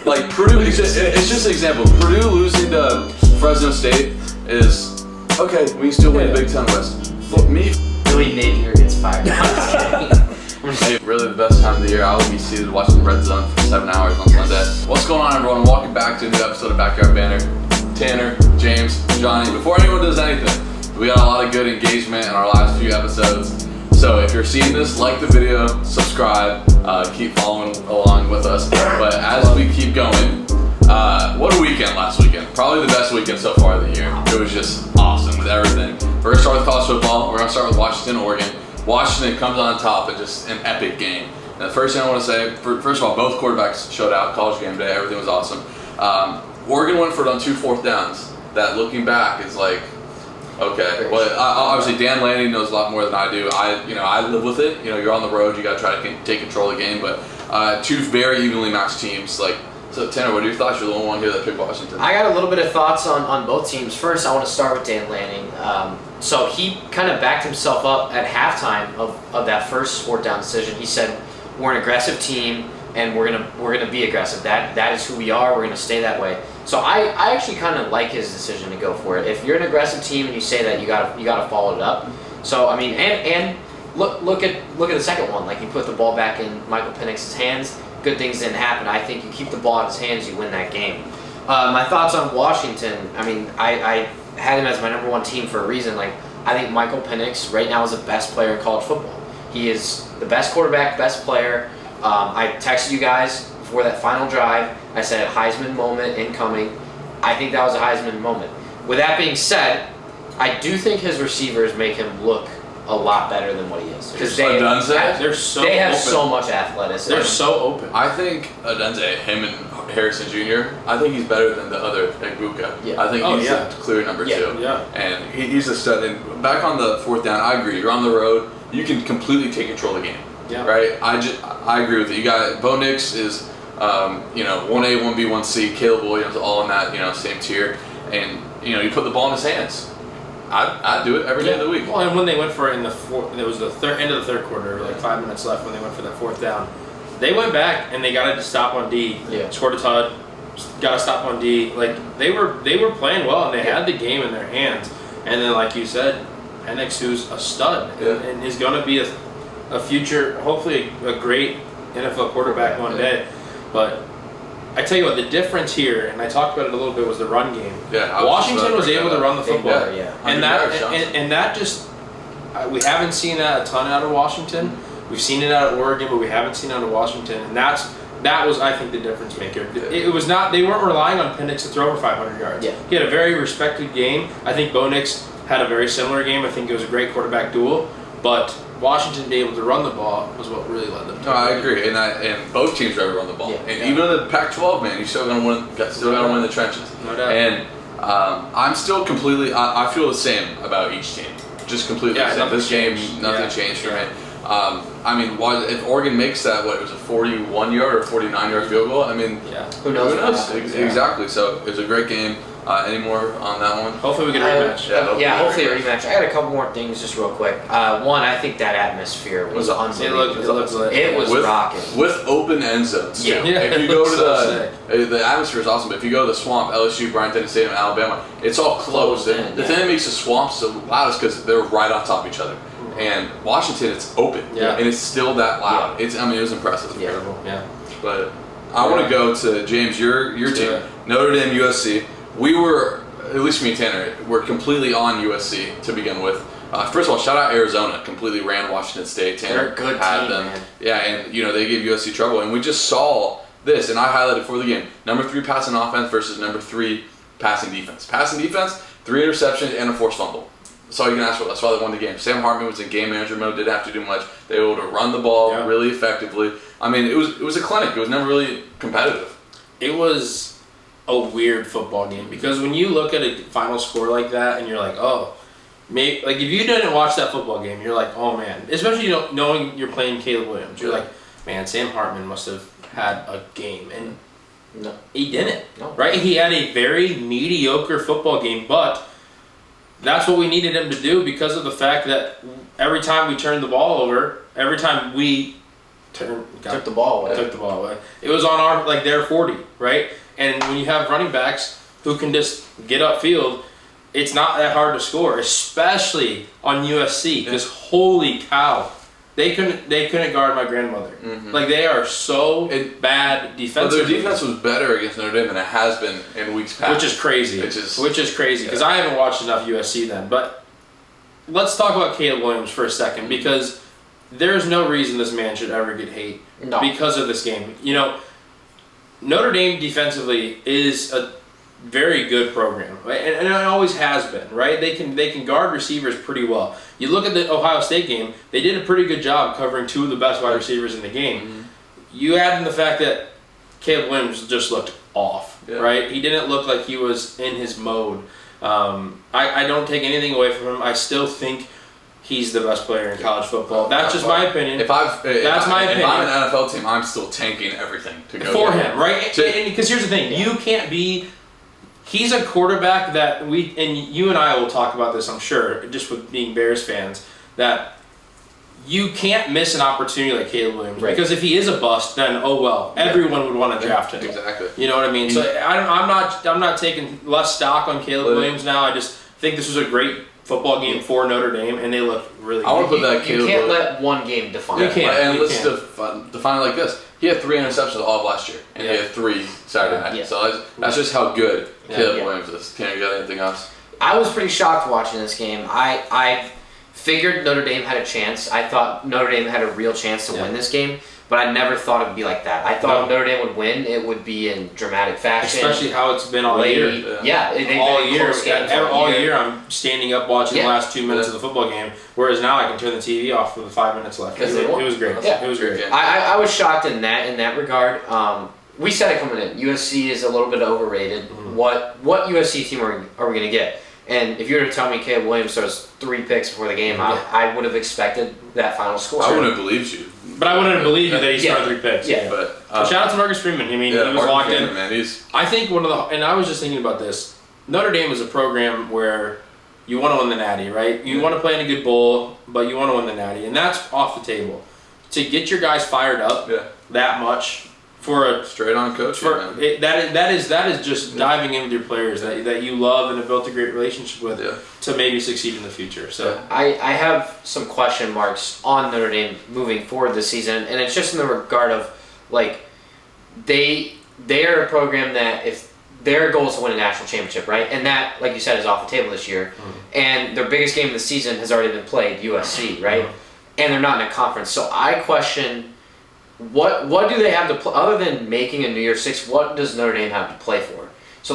Like Purdue, it's just an example. Purdue losing to Fresno State is okay. We still win the Big Ten West. Me, Billy Napier gets fired. I'm just kidding. hey, really the best time of the year. I will be seated watching the Red Zone for 7 hours on Sunday. What's going on, everyone? Welcome back to a new episode of Backyard Banter. Tanner, James, Johnny. Before anyone does anything, we got a lot of good engagement in our last few episodes. So if you're seeing this, like the video, subscribe, keep following along with us. But as we keep going, what a weekend last weekend. Probably the best weekend so far of the year. It was just awesome with everything. We're going to start with college football. We're going to start with Washington, Oregon. Washington comes on top in just an epic game. And the first thing I want to say, first of all, both quarterbacks showed out. College game day, everything was awesome. Oregon went for it on 2 4th downs. That looking back is like, okay. Well, obviously Dan Lanning knows a lot more than I do. I live with it. You're on the road. You got to try to take control of the game. But two very evenly matched teams. So Tanner, what are your thoughts? You're the only one here that picked Washington. I got a little bit of thoughts on both teams. First, I want to start with Dan Lanning. So he kind of backed himself up at halftime of that first 4th down decision. He said, "We're an aggressive team, and we're gonna be aggressive. That is who we are. We're gonna stay that way." So I actually kind of like his decision to go for it. If you're an aggressive team and you say that, you gotta follow it up. So I mean, and look at the second one. Like, he put the ball back in Michael Penix's hands. Good things didn't happen. I think you keep the ball in his hands, you win that game. My thoughts on Washington. I mean, I had him as my number 1 team for a reason. Like, I think Michael Penix right now is the best player in college football. He is the best quarterback, best player. I texted you guys before that final drive. I said Heisman moment incoming. I think that was a Heisman moment. With that being said, I do think his receivers make him look a lot better than what he is, because they have so much athleticism. They're so open. I think Adenze, him and Harrison Jr., I think he's better than the other, Egbuka. Yeah. I think he's a clear number 2. Yeah. And he's a stud. And back on the 4th down, I agree. You're on the road. You can completely take control of the game. Yeah. Right? I agree with you. You got Bo Nix is 1A, 1B, 1C. Caleb Williams, all in that same tier. And you put the ball in his hands. I'd do it every day of the week. Well, and when they went for it in the fourth, it was the end of the 3rd quarter, like 5 minutes left when they went for that 4th down. They went back and they got to stop on D. Yeah. Scored a tud. Got to stop on D. Like, they were playing well and they had the game in their hands. And then, like you said, Penix, who's a stud and is going to be a future, hopefully a great NFL quarterback one day. But I tell you what, the difference here, and I talked about it a little bit, was the run game. Yeah, Washington was able to run the football, and that just we haven't seen that a ton out of Washington. We've seen it out of Oregon, but we haven't seen it out of Washington, and that was, I think, the difference maker. It was not, they weren't relying on Penix to throw over 500 yards. Yeah. He had a very respected game. I think Bo Nix had a very similar game. I think it was a great quarterback duel, but Washington being able to run the ball was what really led them to. No, I agree, and both teams are able to run the ball. Yeah. And even in the Pac-12, man, you still got to win the trenches. No doubt. And I'm still completely. I feel the same about each team. Just completely the same. This game, nothing changed for me. I mean, if Oregon makes that, it was a 41-yard or 49-yard field goal. I mean, Who knows? Exactly. So it was a great game. Any more on that one? Hopefully we get a rematch. Hopefully a rematch. I got a couple more things just real quick. One, I think that atmosphere was unbelievable. It was rocking. With open end zones, too. Yeah. If you go to the atmosphere is awesome, but if you go to the swamp, LSU, Bryant-Denny Stadium, Alabama, it's all closed. The thing that makes the swamp so loud is because they're right on top of each other. And Washington, it's open. Yeah. And it's still that loud. Yeah. It was impressive. Yeah. But I want to go to, James, your team. Notre Dame, USC. We were, at least me and Tanner, were completely on USC to begin with. First of all, shout out Arizona. Completely ran Washington State. Tanner They're a good had team, them. man. Yeah, and they gave USC trouble. And we just saw this, and I highlighted for the game. Number 3 passing offense versus number 3 passing defense. Passing defense, 3 interceptions and a forced fumble. That's all you can ask for. That's why they won the game. Sam Hartman was in game manager mode. Didn't have to do much. They were able to run the ball really effectively. I mean, it was a clinic. It was never really competitive. It was a weird football game, because when you look at a final score like that and you're like, maybe, like, if you didn't watch that football game, you're like, oh man, especially knowing you're playing Caleb Williams, you're like, man, Sam Hartman must have had a game, and no, he didn't. No. Right? He had a very mediocre football game, but that's what we needed him to do, because of the fact that every time we turned the ball over, every time we took the ball away. Took the ball away. It was on our their 40, right? And when you have running backs who can just get upfield, it's not that hard to score, especially on USC. Because holy cow, they couldn't guard my grandmother. Mm-hmm. Like they are so bad defensively. But their defense was better against Notre Dame than it has been in weeks past. Which is crazy. Which is crazy because I haven't watched enough USC then. But let's talk about Caleb Williams for a second because there's no reason this man should ever get hate because of this game. You know, Notre Dame defensively is a very good program, right? And it always has been, right? They can guard receivers pretty well. You look at the Ohio State game; they did a pretty good job covering two of the best wide receivers in the game. Mm-hmm. You add in the fact that Caleb Williams just looked off, right? He didn't look like he was in his mode. I don't take anything away from him. I still think he's the best player in college football. That's just my opinion. If I'm an NFL team, I'm still tanking everything to go for him, right? Because here's the thing: you can't be. He's a quarterback that and you and I will talk about this, I'm sure, just with being Bears fans, that you can't miss an opportunity like Caleb Williams. Right. Because if he is a bust, then everyone would want to draft him. Exactly. You know what I mean? So I'm not taking less stock on Caleb Williams now. I just think this was a great football game for Notre Dame, and they look really good. I want to put that Caleb. You can't let one game define. You can't. And let's define it like this: he had 3 interceptions all of last year, and he had 3 Saturday night. Yeah. So that's just how good Caleb Williams is. Can you got anything else? I was pretty shocked watching this game. I figured Notre Dame had a chance. I thought Notre Dame had a real chance to win this game, but I never thought it would be like that. I thought if Notre Dame would win, it would be in dramatic fashion. Especially how it's been all year. All year I'm standing up watching the last 2 minutes of the football game, whereas now I can turn the TV off with 5 minutes left. It was great. Yeah. It was great. I was shocked in that regard. We said it coming in. USC is a little bit overrated. Mm-hmm. What USC team are we going to get? And if you were to tell me Caleb Williams throws 3 picks before the game, I would have expected that final score. I wouldn't have believed you. But I wouldn't have believed you that he started 3 picks. Yeah. But shout out to Marcus Freeman. I mean, he was locked in. Man, I think and I was just thinking about this. Notre Dame is a program where you want to win the Natty, right? You want to play in a good bowl, but you want to win the Natty, and that's off the table. To get your guys fired up that much for a straight on coach, that is just diving in with your players that you love and have built a great relationship with to maybe succeed in the future. So I have some question marks on Notre Dame moving forward this season, and it's just in the regard of they are a program that if their goal is to win a national championship, right? And that, like you said, is off the table this year. Mm-hmm. And their biggest game of the season has already been played, USC, right? Mm-hmm. And they're not in a conference. So I question, what do they have to play, other than making a New Year's Six, what does Notre Dame have to play for? So,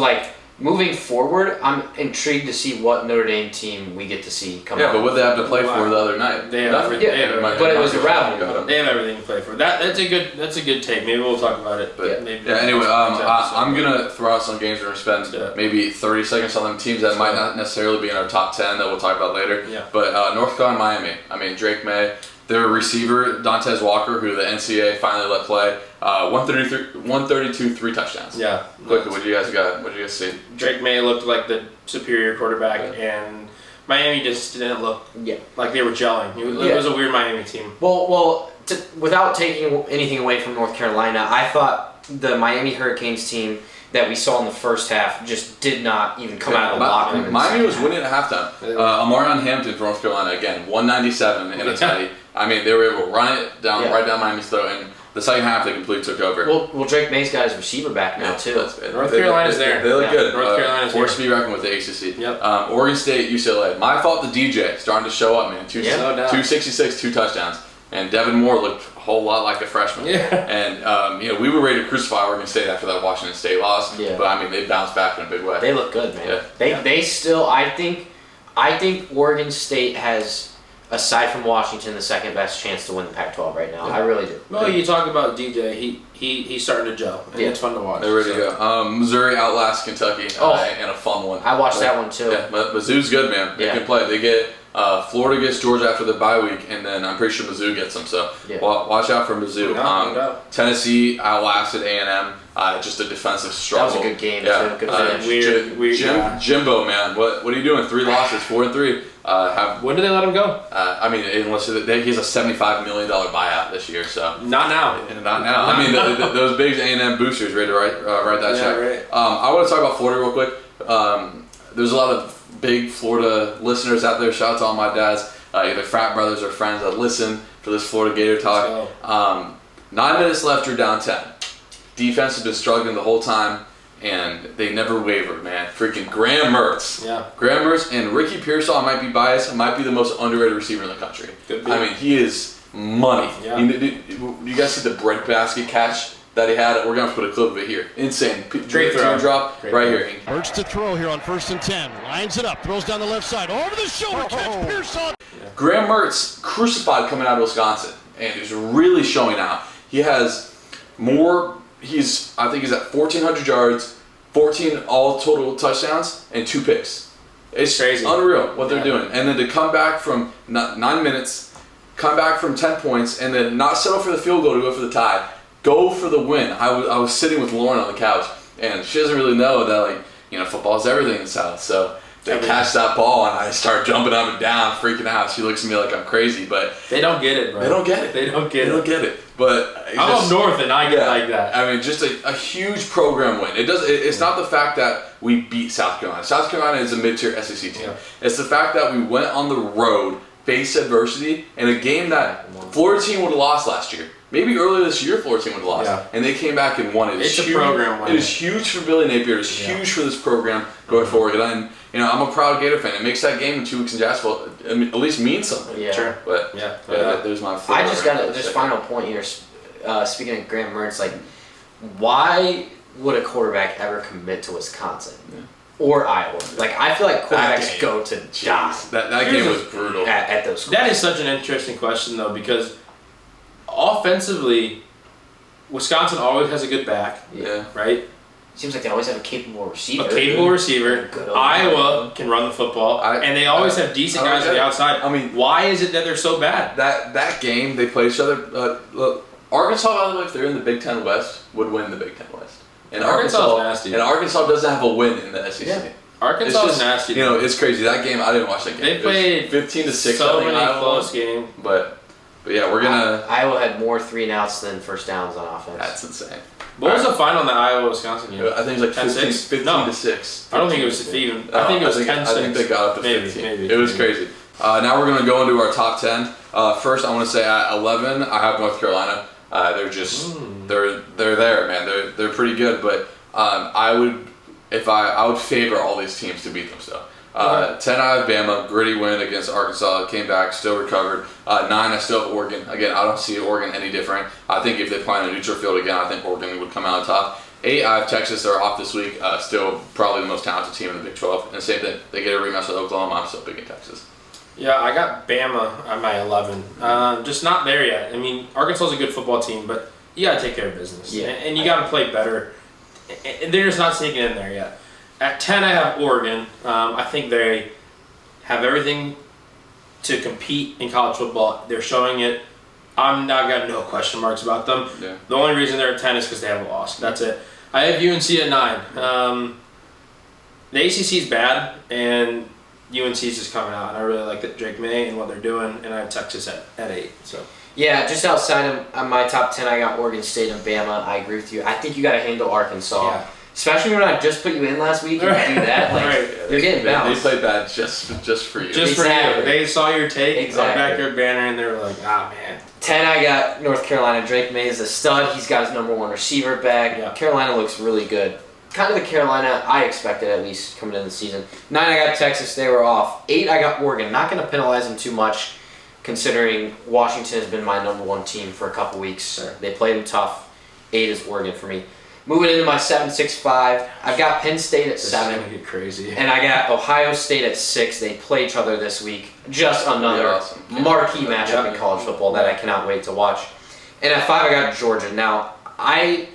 moving forward, I'm intrigued to see what Notre Dame team we get to see come out. Yeah, but what they have to play for the other night? They have everything. But it was a rivalry. They have everything to play for. That's a good take. Maybe we'll talk about it. But anyway, I'm gonna throw out some games we're gonna spend maybe 30 seconds on them teams that might not necessarily be in our top 10 that we'll talk about later. Yeah. But North Carolina, Miami. I mean, Drake May. Their receiver, Dontez Walker, who the NCAA finally let play, 132, 3 touchdowns. Yeah. Quickly, what do you guys see? Drake May looked like the superior quarterback, and Miami just didn't look like they were gelling. It was a weird Miami team. Well, without taking anything away from North Carolina, I thought the Miami Hurricanes team that we saw in the first half just did not even come out of the locker room. Miami was winning at halftime. Amarion Hampton from North Carolina, again, 197 in a teddy. I mean, they were able to run it right down Miami's throat, and the second half they completely took over. Well, Drake May's got his receiver back now too. North Carolina's there. They look good. North Carolina's forced to be reckoned with the ACC. Yep. Oregon State, UCLA. My fault. The DJ starting to show up, man. 266, 2 touchdowns, and Devin Moore looked a whole lot like a freshman. Yeah. And we were ready to crucify Oregon State after that Washington State loss. Yeah. But I mean, they bounced back in a big way. They look good, man. Yeah. They still. I think Oregon State has, aside from Washington, the second best chance to win the Pac-12 right now. I really do. Well, you talk about DJ. He's starting to gel. And it's fun to watch. They're ready to go. Missouri outlasts Kentucky in a fun one. I watched that one too. Yeah, Mizzou's good, man. They can play. They get Florida gets Georgia after the bye week, and then I'm pretty sure Mizzou gets them. So watch out for Mizzou. Tennessee outlasted A&M. Just a defensive struggle. That was a good game too. Good finish. Jimbo, man, what are you doing? 3 losses, 4-3. When do they let him go? I mean, unless he has a $75 million buyout this year, so. Not now. Not now. I mean, those big A&M boosters ready to write that check. Right. I want to talk about Florida real quick. There's a lot of big Florida listeners out there. Shout out to all my dads, either frat brothers or friends that listen for this Florida Gator talk. 9 minutes left, you're down 10. Defense has been struggling the whole time, and they never wavered, man. Freaking Graham Mertz. Yeah. Graham Mertz and Ricky Pearsall, I might be biased, might be the most underrated receiver in the country. Could be. I mean, he is money. Yeah. You guys see the breadbasket catch that he had? We're going to put a clip of it here. Insane. Great throw. Drop right here. Mertz to throw here on 1st and 10. Lines it up. Throws down the left side. Over the shoulder. Catch Pearsall. Graham Mertz, crucified coming out of Wisconsin, and he's really showing out. He has more, I think he's at 1,400 yards, 14 all total touchdowns, and 2 picks. It's crazy. Unreal what they're doing. And then to come back from 9 minutes, come back from 10 points, and then not settle for the field goal to go for the tie, go for the win. I was sitting with Lauren on the couch, and she doesn't really know that, football's everything in the South, so they catch that ball, and I start jumping up and down, freaking out. She looks at me like I'm crazy, but they don't get it, bro. They don't get it. They don't get it. But I'm up north, and I get like that. I mean, just a huge program win. It's not the fact that we beat South Carolina. South Carolina is a mid-tier SEC team. Yeah. It's the fact that we went on the road, faced adversity, in a game that Florida team would have lost last year. Maybe earlier this year, Florida team would have lost, and they came back and won it. It's a program win. It is huge for Billy Napier. It's huge for this program going forward. And I'm a proud Gator fan. It makes that game in 2 weeks in Jacksonville at least mean something. Yeah. Sure. But there's my. I just got this final point here. Speaking of Graham Mertz, why would a quarterback ever commit to Wisconsin or Iowa? I feel like quarterbacks go to die. That game was brutal at those schools. That is such an interesting question, though, because offensively, Wisconsin always has a good back. Yeah. Right? Seems like they always have a capable receiver. Iowa can run the football, and they always have decent guys on the outside. I mean, why is it that they're so bad? That game, they play each other. Arkansas, by the way, if they're in the Big Ten West, would win the Big Ten West. And Arkansas is nasty. And Arkansas doesn't have a win in the SEC. Yeah. Arkansas is nasty. It's crazy. That game, I didn't watch that game. They played 15-6. So many close games. But yeah, we're gonna. Iowa had more 3-and-outs than first downs on offense. That's insane. What was the final in the Iowa-Wisconsin game? I think it was 15-6. I don't think it was even. I think it was 10-6. I think they got up to 15. Maybe. It was crazy. Now we're gonna go into our top 10. First, I want to say at 11, I have North Carolina. They're just they're there, man. They're pretty good, but I would favor all these teams to beat them. So 10, I have Bama, gritty win against Arkansas. Came back, still recovered. 9, I still have Oregon. Again, I don't see Oregon any different. I think if they play on a neutral field again, I think Oregon would come out on top. 8, I have Texas. They're off this week. Still probably the most talented team in the Big 12. And same thing, they get a rematch with Oklahoma. I'm still picking Texas. Yeah, I got Bama at my 11. Just not there yet. I mean, Arkansas is a good football team, but you got to take care of business. Yeah. And you got to play better. And they're just not sneaking in there yet. At 10, I have Oregon. I think they have everything to compete in college football. They're showing it. I've got no question marks about them. Yeah. The only reason they're at 10 is because they have a loss. That's it. I have UNC at 9. The ACC is bad, and UNC is just coming out, and I really like that Drake May and what they're doing, and I have Texas at 8. So. Yeah, just outside of my top 10, I got Oregon State and Bama. I agree with you. I think you got to handle Arkansas. Yeah. Especially when I just put you in last week and you do that. You're getting bounced. They played bad just for you. Just for you. They saw your take on backyard banner, and they were like, man. 10, I got North Carolina. Drake May is a stud. He's got his number 1 receiver back. Yeah. Carolina looks really good. Kind of the Carolina I expected, at least, coming into the season. 9, I got Texas. They were off. 8, I got Oregon. Not going to penalize them too much, considering Washington has been my number 1 team for a couple weeks. Sure. They played them tough. 8 is Oregon for me. Moving into my 7, 6, 5, I've got Penn State at 7. It's gonna get crazy. And I got Ohio State at 6. They play each other this week. Just another marquee matchup in college football that I cannot wait to watch. And at 5, I got Georgia. Now, I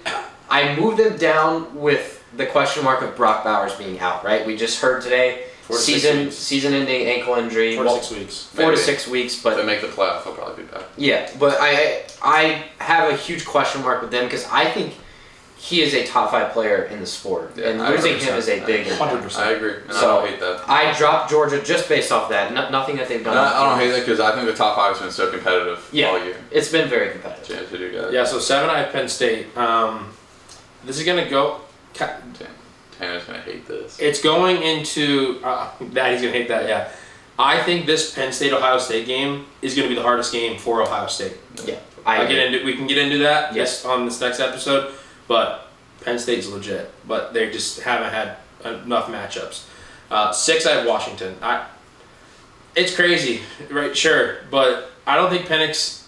moved them down with the question mark of Brock Bowers being out, right? We just heard today, season-ending ankle injury. 4 to 6 weeks. 4 to 6 weeks, but if they make the playoff, he'll probably be back. Yeah, but I have a huge question mark with them because I think he is a top 5 player in the sport, Yeah, and I losing agree. him is a big impact. 100%. I agree. And So, I don't hate that. I dropped Georgia just based off that. Nothing that they've done. I don't hate that because I think the top 5 has been so competitive Yeah, all year. it's been very competitive. James, who do you got? Yeah, so 7 I have Penn State. This is going to go... Tanner's going to hate this. It's going into... that he's going to hate that, yeah. I think this Penn State-Ohio State game is going to be the hardest game for Ohio State. Yeah, We can get into that Yes. on this next episode, but Penn State's legit. But they just haven't had enough matchups. 6, I have Washington. It's crazy, right? Sure, but I don't think Penix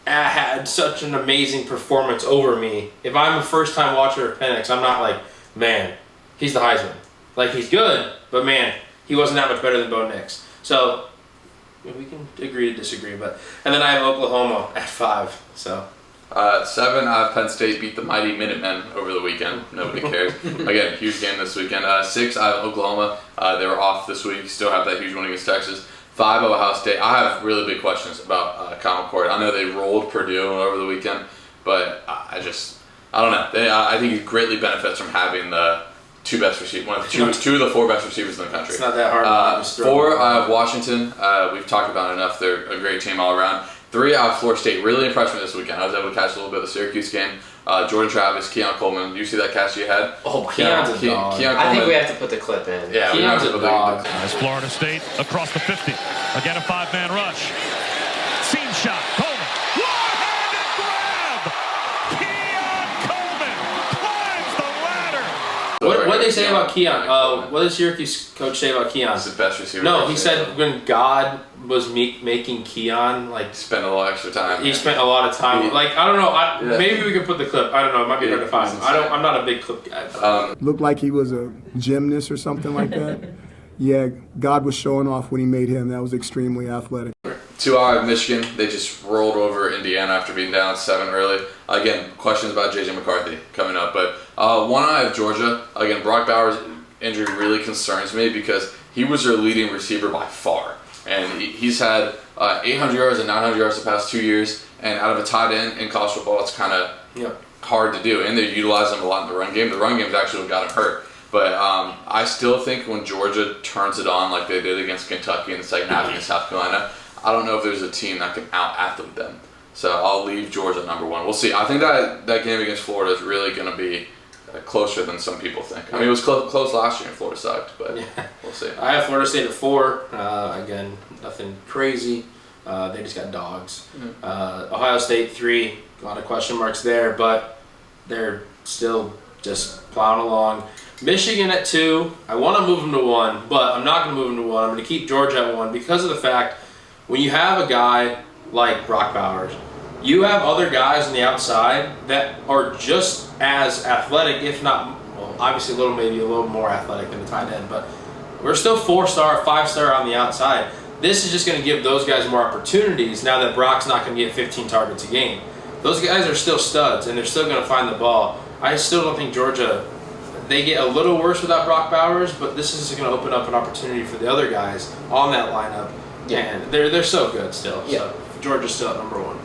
had such an amazing performance over me. If I'm a first-time watcher of Penix, I'm not like, man, he's the Heisman. Like, he's good, but man, he wasn't that much better than Bo Nix. So we can agree to disagree, but and then I have Oklahoma at 5. So 7, I have Penn State beat the mighty Minutemen over the weekend. Nobody cares. Again, huge game this weekend. 6, I have Oklahoma. They were off this week. Still have that huge win against Texas. 5, Ohio State. I have really big questions about Kyle McCord. I know they rolled Purdue over the weekend, but I don't know. I think he greatly benefits from having the 2 best receivers, two of the 4 best receivers in the country. it's not that hard. 4, I have Washington. We've talked about it enough. They're a great team all around. 3, I have Florida State. Really impressed me this weekend. I was able to catch a little bit of the Syracuse game. Jordan Travis, Keon Coleman. You see that catch you had? Oh, Keon's a dog. Keon I think Coleman. we have to put the clip in. Yeah, we have Keon's to a put dog. As Florida State across the 50. Again, a 5-man rush. Seam shot. Coleman. One-handed grab. Keon Coleman climbs the ladder. What did they say about Keon? What did Syracuse coach say about Keon? He's the best receiver. No, I've he seen. said when God was making Keon, like, Spent a little extra time. he spent a lot of time. Like, I don't know. Yeah. Maybe we could put the clip. I don't know. It might be hard to find. He's I'm not a big clip guy. But. Looked like he was a gymnast or something like that. Yeah, God was showing off when he made him. That was extremely athletic. 2, I have Michigan. They just rolled over Indiana after being down 7 early. Again, questions about J.J. McCarthy coming up. But 1, I have Georgia. Again, Brock Bowers' injury really concerns me because he was their leading receiver by far. And he's had 800 yards and 900 yards the past 2 years. And out of a tight end in college football, it's kind of hard to do. And they utilize him a lot in the run game. The run game is actually what got him hurt. But I still think when Georgia turns it on like they did against Kentucky in the second half against South Carolina, I don't know if there's a team that can out-athlete them. So I'll leave Georgia at number 1. We'll see. I think that game against Florida is really going to be closer than some people think. I mean, it was close last year and Florida sucked, but we'll see. I have Florida State at 4. Again, nothing crazy. They just got dogs. Ohio State 3. A lot of question marks there, but they're still just plowing along. Michigan at 2. I want to move them to 1, but I'm not going to move them to 1. I'm going to keep Georgia at 1 because of the fact when you have a guy like Brock Bowers, you have other guys on the outside that are just as athletic, if not, well, obviously maybe a little more athletic than the tight end, but we're still 4-star, 5-star on the outside. This is just going to give those guys more opportunities now that Brock's not going to get 15 targets a game. Those guys are still studs, and they're still going to find the ball. I still don't think Georgia, they get a little worse without Brock Bowers, but this is going to open up an opportunity for the other guys on that lineup. Yeah. And they're so good still. Yeah. So Georgia's still at number 1.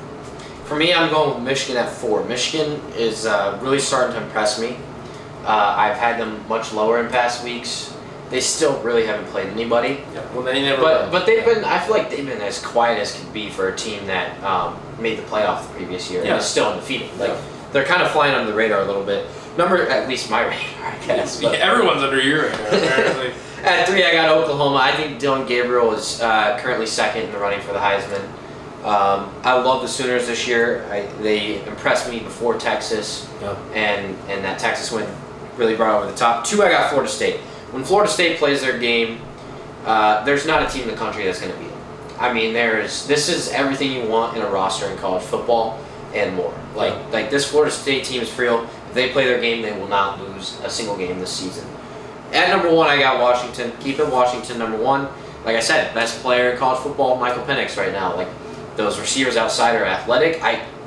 For me, I'm going with Michigan at 4. Michigan is really starting to impress me. I've had them much lower in past weeks. They still really haven't played anybody. Yeah. Well, they never. But they've been. I feel like they've been as quiet as can be for a team that made the playoff the previous year and is still undefeated. Like they're kind of flying under the radar a little bit. At least my radar, I guess. Yeah, everyone's under your radar, apparently. At 3, I got Oklahoma. I think Dylan Gabriel is currently second in the running for the Heisman. I love the Sooners this year. They impressed me before Texas, and that Texas win really brought over the top. 2, I got Florida State. When Florida State plays their game, there's not a team in the country that's going to beat them. I mean, this is everything you want in a roster in college football and more. Like this Florida State team is real. If they play their game, they will not lose a single game this season. At number 1, I got Washington. Keep it Washington number 1. Like I said, best player in college football, Michael Penix right now. Like those receivers outside are athletic.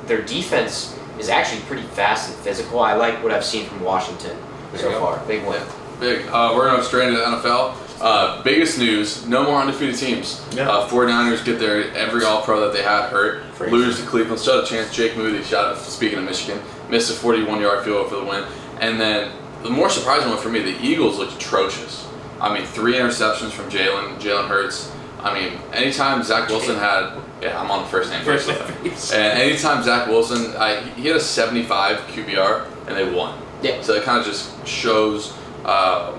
Their defense is actually pretty fast and physical. I like what I've seen from Washington so far. Big win. Big. We're going to go straight into the NFL. Biggest news, no more undefeated teams. 49ers get their every All-Pro that they had hurt. Crazy. Lose to Cleveland. Shout out Chance Jake Moody. Shout out, speaking of Michigan. missed a 41-yard field goal for the win. And then the more surprising one for me, the Eagles looked atrocious. I mean, 3 interceptions from Jalen Hurts. I mean, anytime Zach Wilson had, I'm on the first name basis. And anytime Zach Wilson, he had a 75 QBR and they won. Yeah. So it kind of just shows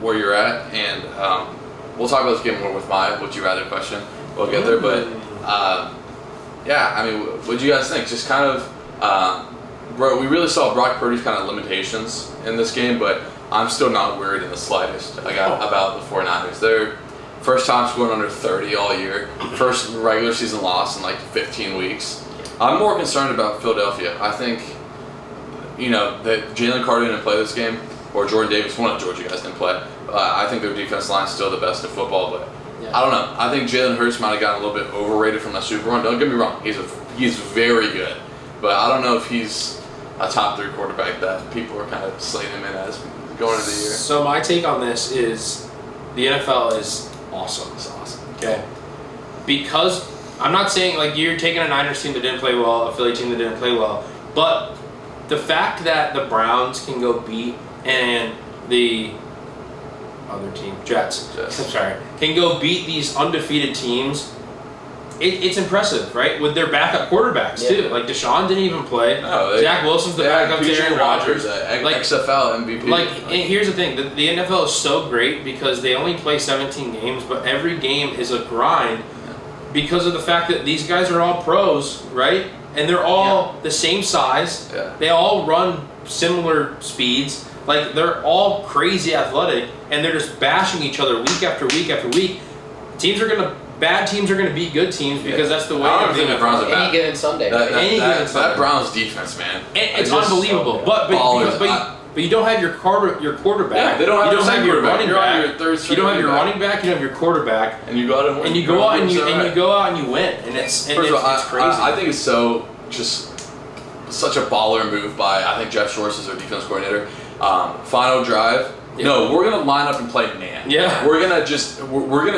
where you're at. And we'll talk about this game more with my would you rather question. We'll get there, but yeah, I mean, what do you guys think? Just kind of, bro, we really saw Brock Purdy's kind of limitations in this game, but I'm still not worried in the slightest about the 49ers. They're first time scoring under 30 all year. First regular season loss in like 15 weeks. I'm more concerned about Philadelphia. I think, that Jalen Carter didn't play this game, or Jordan Davis, one of the Georgia guys didn't play. I think their defense line is still the best in football, but I don't know. I think Jalen Hurts might have gotten a little bit overrated from that Super Bowl. Don't get me wrong. He's very good, but I don't know if he's a top 3 quarterback that people are kind of slating him in as going into the year. So my take on this is the NFL is awesome. It's awesome. Okay. Because I'm not saying like you're taking a Niners team that didn't play well, a Philly team that didn't play well, but the fact that the Browns can go beat and the other team, Jets. I'm sorry, can go beat these undefeated teams. It's impressive, right? With their backup quarterbacks too. Like Deshaun didn't even play. No, Zach Wilson's the backup to Aaron Rodgers. Like XFL MVP. And here's the thing: the NFL is so great because they only play 17 games, but every game is a grind because of the fact that these guys are all pros, right? And they're all the same size. Yeah. They all run similar speeds. Like they're all crazy athletic, and they're just bashing each other week after week after week. Bad teams are gonna beat good teams because that's the way. I don't think the Browns are bad. Any given Sunday. That Browns defense, man. It's unbelievable. But you don't have your quarterback. Yeah, they don't have your running back. You don't have your running back. You don't have your quarterback. And you go out and win. And you go out and you win. And it's First of all, it's crazy. I think it's such a baller move by I think Jeff Schwartz is their defense coordinator. Final drive. Yeah. No, we're gonna line up and play man. Yeah. We're gonna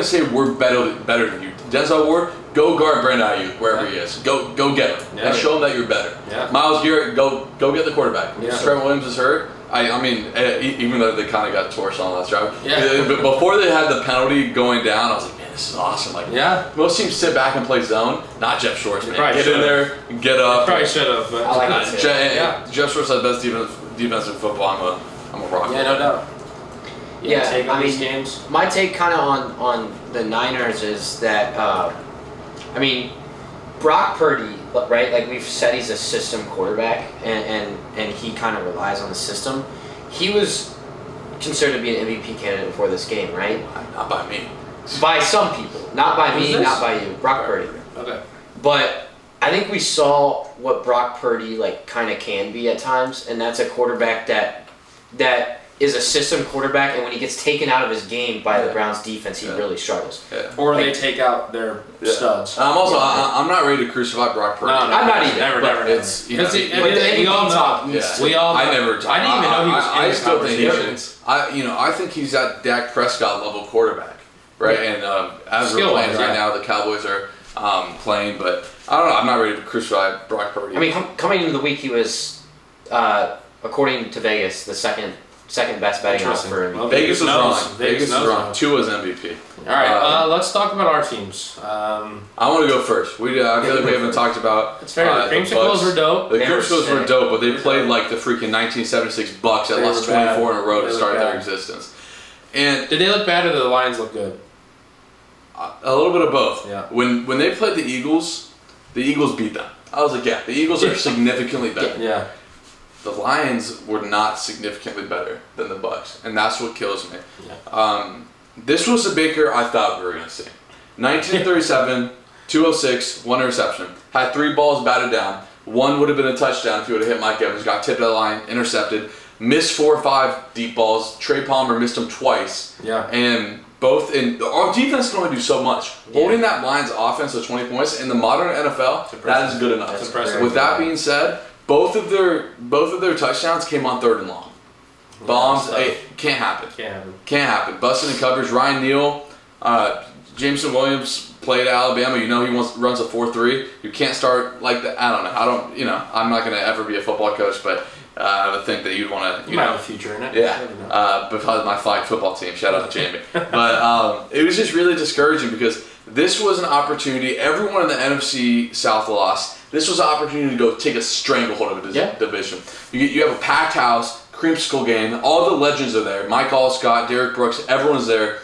say we're better than you. Denzel Ward, go guard Brandon Ayuk wherever he is. Go get him and show him that you're better. Yeah. Myles Garrett, go get the quarterback. Yeah. Trent Williams is hurt. I mean, even though they kind of got torched on the last drive. Yeah. But before they had the penalty going down, I was like, man, this is awesome. Like, most teams sit back and play zone. Not Jeff Schwartz, man. Get in there, get up. Probably should have. But I like it too. Jeff Schwartz has the best defense in football. I'm a rock. Yeah, no doubt. Yeah, I mean, these games. My take kind of on the Niners is that, Brock Purdy, right? Like we've said, he's a system quarterback, and he kind of relies on the system. He was considered to be an MVP candidate before this game, right? Not by me. By some people, not by me, not by you. Brock Purdy. Okay. But I think we saw what Brock Purdy kind of can be at times, and that's a quarterback that is a system quarterback, and when he gets taken out of his game by the Browns defense, he really struggles. Yeah. Or they take out their studs. I'm not ready to crucify Brock Purdy. No, I'm not either. Never. It's we all know. Yeah. We all know. I didn't even know he was I in the still think conversation. I think he's that Dak Prescott level quarterback, right? And as we're playing right now, the Cowboys are playing, but I don't know. I'm not ready to crucify Brock Purdy. I mean, coming into the week, he was, according to Vegas, the second best betting odds for MVP. Vegas was wrong. Vegas was wrong. Tua's MVP. All right, let's talk about our teams. I want to go first. I feel like we haven't talked about. It's fair. The creamsicles were dope. The creamsicles were dope, but they played like the freaking 1976 Bucks that lost 24 in a row to start their existence. And did they look bad or did the Lions look good? A little bit of both. Yeah. When they played the Eagles beat them. I was like, the Eagles are significantly better. Yeah. The Lions were not significantly better than the Bucks, and that's what kills me. Yeah. This was the Baker I thought we were going to see. 1937, 206, 1 interception. Had 3 balls batted down. 1 would have been a touchdown if he would have hit Mike Evans. Got tipped at the line, intercepted. Missed 4 or 5 deep balls. Trey Palmer missed them twice. Yeah. And our defense can only do so much. Yeah. Holding that Lions offense to 20 points in the modern NFL, that is good enough. That's impressive. With that being said, both of their touchdowns came on 3rd and long. Bombs, can't happen. Can't happen. Busting in coverage. Ryan Neal, Jameson Williams played at Alabama. He runs a 4-3. You can't start like that. I don't know. I'm not going to ever be a football coach, but I would think that you'd want to, You might have a future in it. Yeah, Maybe not. because my flag football team. Shout out to Jamie. But it was just really discouraging because this was an opportunity. Everyone in the NFC South lost. This was an opportunity to go take a stranglehold of a division. You have a packed house, creamsicle game. All the legends are there. Mike Allscott, Derek Brooks, everyone's there.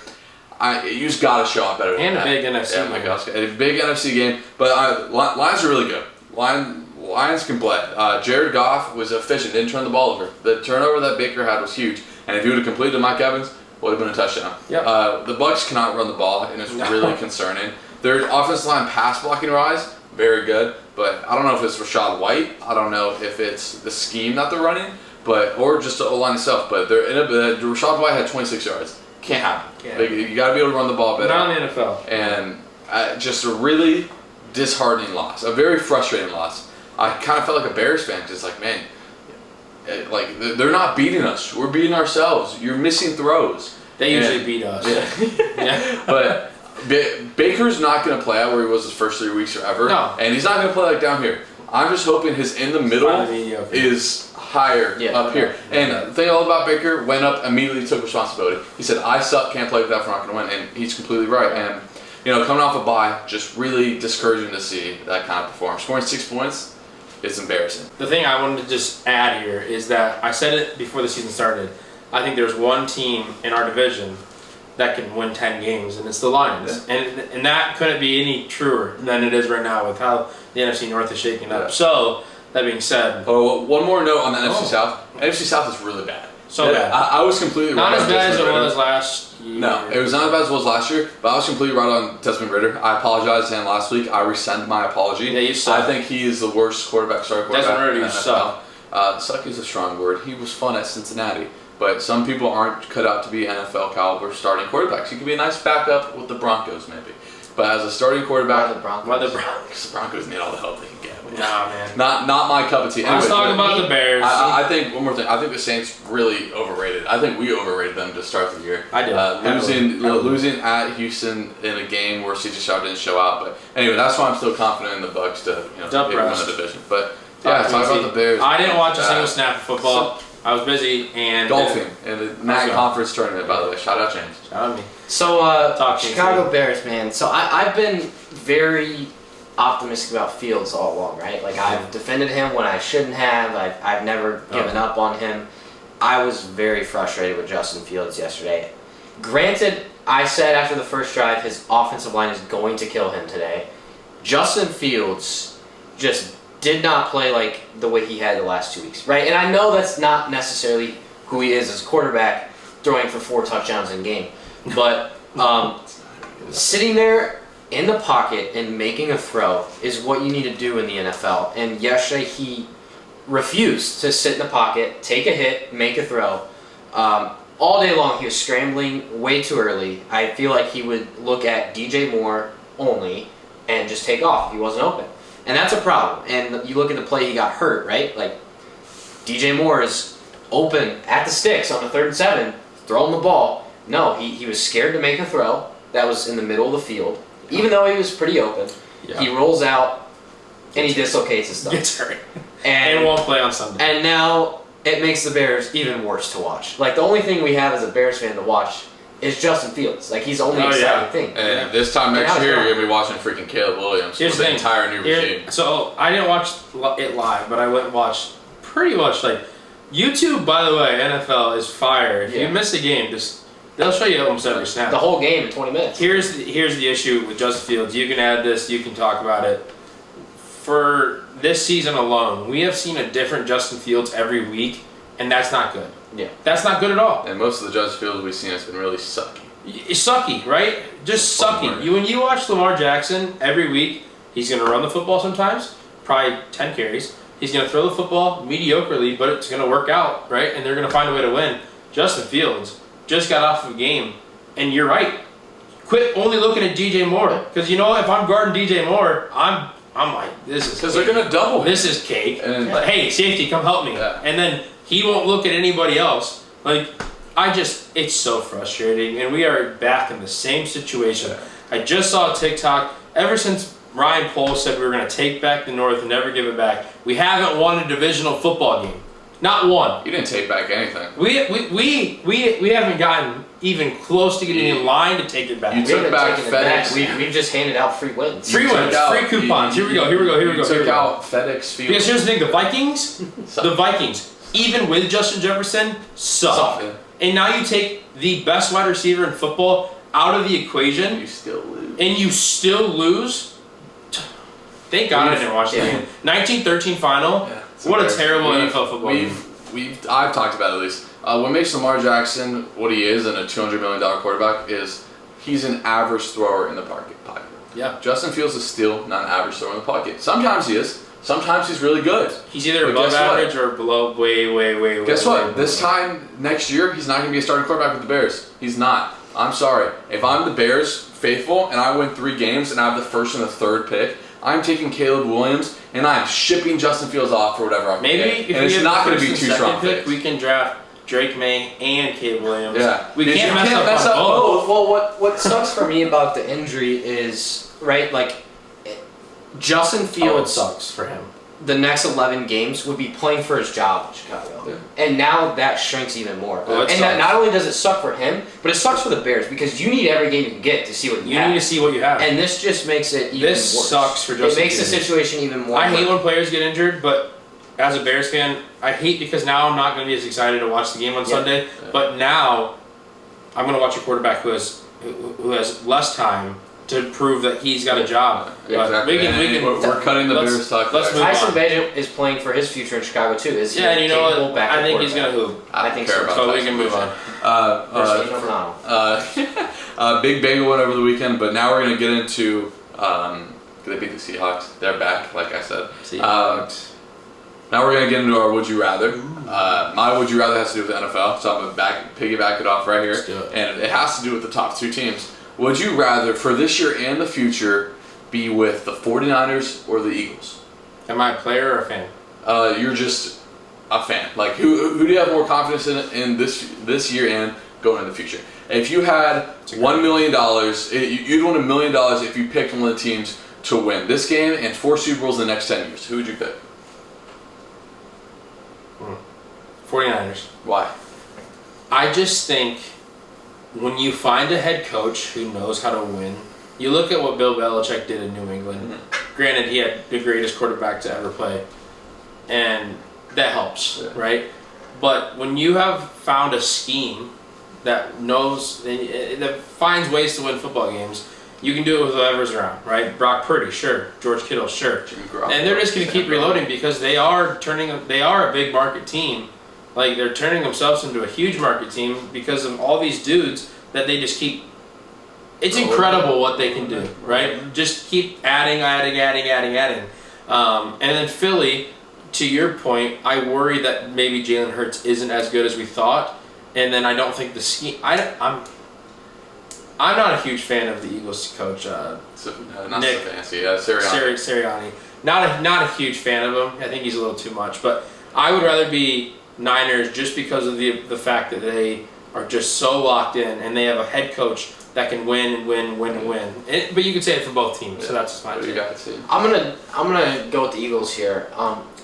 You just got to show up better than And that. a big NFC Yeah, game. Mike Allscott. A big NFC game. But Lions are really good. Lions can play. Jared Goff was efficient, didn't turn the ball over. The turnover that Baker had was huge. And if he would have completed to Mike Evans, would have been a touchdown. Yep. The Bucs cannot run the ball, and it's really concerning. Their offensive line pass blocking rise, very good. But I don't know if it's Rashad White. I don't know if it's the scheme that they're running, or just the O-line itself. But Rashad White had 26 yards. Can't happen. You got to be able to run the ball better. Not in the NFL. And just a really disheartening loss, a very frustrating loss. I kind of felt like a Bears fan because, like, man, they're not beating us. We're beating ourselves. You're missing throws. They usually beat us. Yeah. But Baker's not going to play out where he was his first 3 weeks or ever. No. And he's not going to play like down here. I'm just hoping his in the middle is higher up here. And the thing all about Baker, went up, immediately took responsibility. He said, I suck, can't play with that, we're not going to win. And he's completely right. And, coming off a bye, just really discouraging to see that kind of performance. Scoring 6 points is embarrassing. The thing I wanted to just add here is that I said it before the season started. I think there's one team in our division that can win 10 games, and it's the Lions. Yeah. And that couldn't be any truer than it is right now with how the NFC North is shaking up. So, that being said... Oh, one more note on the NFC South. NFC South is really bad. So bad. I was completely not right. Not as bad as it was last year. No, it was not as bad as it was last year, but I was completely right on Desmond Ridder. I apologized to him last week. I rescind my apology. Yeah, you suck. I think he is the worst quarterback. Desmond Ridder, you suck. Suck is a strong word. He was fun at Cincinnati. But some people aren't cut out to be NFL caliber starting quarterbacks. He could be a nice backup with the Broncos, maybe. But as a starting quarterback, Why the Broncos? Because the Broncos need all the help they can get. Nah, man. Not my cup of tea. Let's talk about the Bears. I think one more thing. I think the Saints really overrated. I think we overrated them to start the year. I did. Losing at Houston in a game where CJ Stroud didn't show out. But anyway, that's why I'm still confident in the Bucs to win the division. But yeah, talk about the Bears. I didn't watch a single snap of football. I was busy and golfing in the MAG conference tournament, by the way. Shout out James. Shout out me. So Chicago Bears, man. So I've been very optimistic about Fields all along, right? Like I've defended him when I shouldn't have. I've never given up on him. I was very frustrated with Justin Fields yesterday. Granted, I said after the first drive his offensive line is going to kill him today. Justin Fields just did not play like the way he had the last 2 weeks, right? And I know that's not necessarily who he is as a quarterback, throwing for 4 touchdowns in game. But sitting there in the pocket and making a throw is what you need to do in the NFL. And yesterday he refused to sit in the pocket, take a hit, make a throw. All day long he was scrambling way too early. I feel like he would look at DJ Moore only and just take off if he wasn't open. And that's a problem. And you look at the play, he got hurt, right? Like, DJ Moore is open at the sticks on the 3rd and 7, throwing the ball. No, he was scared to make a throw that was in the middle of the field, even though he was pretty open. Yeah. He rolls out, and he dislocates his thumb. Gets hurt. And won't play on Sunday. And now it makes the Bears even worse to watch. Like, the only thing we have as a Bears fan to watch is Justin Fields. Like, he's the only exciting thing. And this time next year, you're going to be watching freaking Caleb Williams with the entire new regime. So, I didn't watch it live, but I went and watched pretty much, like, YouTube, by the way, NFL is fire. If you miss a game, they'll show you almost every snap. The whole game in 20 minutes. Here's the issue with Justin Fields. You can add this, you can talk about it. For this season alone, we have seen a different Justin Fields every week, and that's not good. Yeah. That's not good at all. And most of the Justin Fields we've seen has been really sucky. It's sucky, right? Just sucky. When you watch Lamar Jackson every week, he's going to run the football sometimes, probably 10 carries. He's going to throw the football mediocrely, but it's going to work out, right? And they're going to find a way to win. Justin Fields just got off of a game, and you're right. Quit only looking at DJ Moore, because you know what? If I'm guarding DJ Moore, I'm like, this is because they're going to double. This is cake. But hey, safety, come help me. Yeah. And then he won't look at anybody else. Like, it's so frustrating, and we are back in the same situation. Yeah. I just saw a TikTok. Ever since Ryan Poles said we were going to take back the North and never give it back, we haven't won a divisional football game. Not one. You didn't take back anything. We haven't gotten even close to getting in line to take it back. You We took haven't back taken it back. FedEx. We've just handed out free wins. Free took wins, out- free coupons. you- Here we go. Here we go. Here we You go. Here took we go. out FedEx Field. Because here's the thing: the Vikings, even with Justin Jefferson, suck. Suck, yeah. And now you take the best wide receiver in football out of the equation, You still lose. and you still lose. Thank God I didn't watch the game. 19-13 final. Yeah, it's What a embarrassing. terrible NFL football game. I've talked about it at least. What makes Lamar Jackson what he is and a $200 million quarterback is he's an average thrower in the pocket. Yeah. Justin Fields is still not an average thrower in the pocket. Sometimes he is. Sometimes he's really good. He's either But above guess what? average or below, way. Guess way what? below. This time next year, he's not going to be a starting quarterback with the Bears. He's not. I'm sorry. If I'm the Bears faithful and I win 3 games and I have the first and the third pick, I'm taking Caleb Williams and I'm shipping Justin Fields off for whatever I can Maybe get. if and we it's have not the going to be first 2 and strong second pick, picks. we can draft Drake May and Caleb Williams. Yeah. We You can't can't mess up on both. Well, what sucks for me about the injury is, right, like, Justin Oh, it Fields, sucks for him. the next 11 games, would be playing for his job in Chicago. Yeah. And now that shrinks even more. Well, it and sucks. not only does it suck for him, but it sucks for the Bears because you need every game you can get to see what you You have. need to see what you have. And this just makes it even This worse. sucks for It Justin makes the Fields. situation even more. I hate when players get injured, but as a Bears fan, I hate because now I'm not going to be as excited to watch the game on Sunday. But now I'm going to watch a quarterback who has less time to prove that he's got a job. But Exactly. We're cutting the let's- Bears talk. let's there. move Tyson on. Bagent is playing for his future in Chicago too. Is he Yeah, and you know capable what? backup I think he's going quarterback? to hoop. I I don't think care so. about So we Tyson can move Bagent. on. Versus O'Connell. Big Bengal win over the weekend, but now we're going to get into they beat the Seahawks. They're back, like I said. Now we're going to get into our Would You Rather. My Would You Rather has to do with the NFL, so I'm going to piggyback it off right here. Let's do it. And it has to do with the top 2 teams. Would you rather, for this year and the future, be with the 49ers or the Eagles? Am I a player or a fan? You're just a fan. Like, who do you have more confidence in this year and going in the future? If you had $1 million, you'd win $1 million if you picked one of the teams to win this game and 4 Super Bowls in the next 10 years. Who would you pick? 49ers. Why? I just think when you find a head coach who knows how to win, you look at what Bill Belichick did in New England. Mm-hmm. Granted, he had the greatest quarterback to ever play, and that helps, right? But when you have found a scheme that knows, that finds ways to win football games, you can do it with whoever's around, right? Brock Purdy, sure. George Kittle, sure. And they're just going to keep reloading because they are a big market team. Like, they're turning themselves into a huge market team because of all these dudes that they just keep. It's incredible what they can do, right? Just keep adding. And then Philly, to your point, I worry that maybe Jalen Hurts isn't as good as we thought. And then I don't think the scheme. I'm not a huge fan of the Eagles coach, Not Nick so fancy. Sirianni. Sirianni. Not a huge fan of him. I think he's a little too much. But I would rather be Niners just because of the fact that they are just so locked in and they have a head coach that can win. But you could say it for both teams, so that's just my What do you take. got, Steve? I'm gonna go with the Eagles here.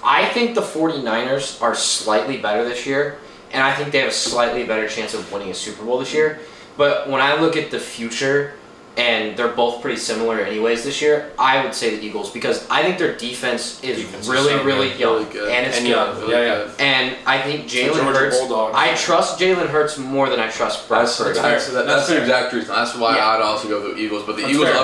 I think the 49ers are slightly better this year, and I think they have a slightly better chance of winning a Super Bowl this year. But when I look at the future, and they're both pretty similar anyways this year, I would say the Eagles because I think their defense is really young, Really good. and it's And good. young. Really Yeah. good. And I think Jalen Georgia Hurts. Bulldogs. I trust Jalen Hurts more than I trust Brock That's Purdy. fair. the That's fair. exact reason. That's why Yeah. I'd also go with the Eagles. But the That's Eagles' fair.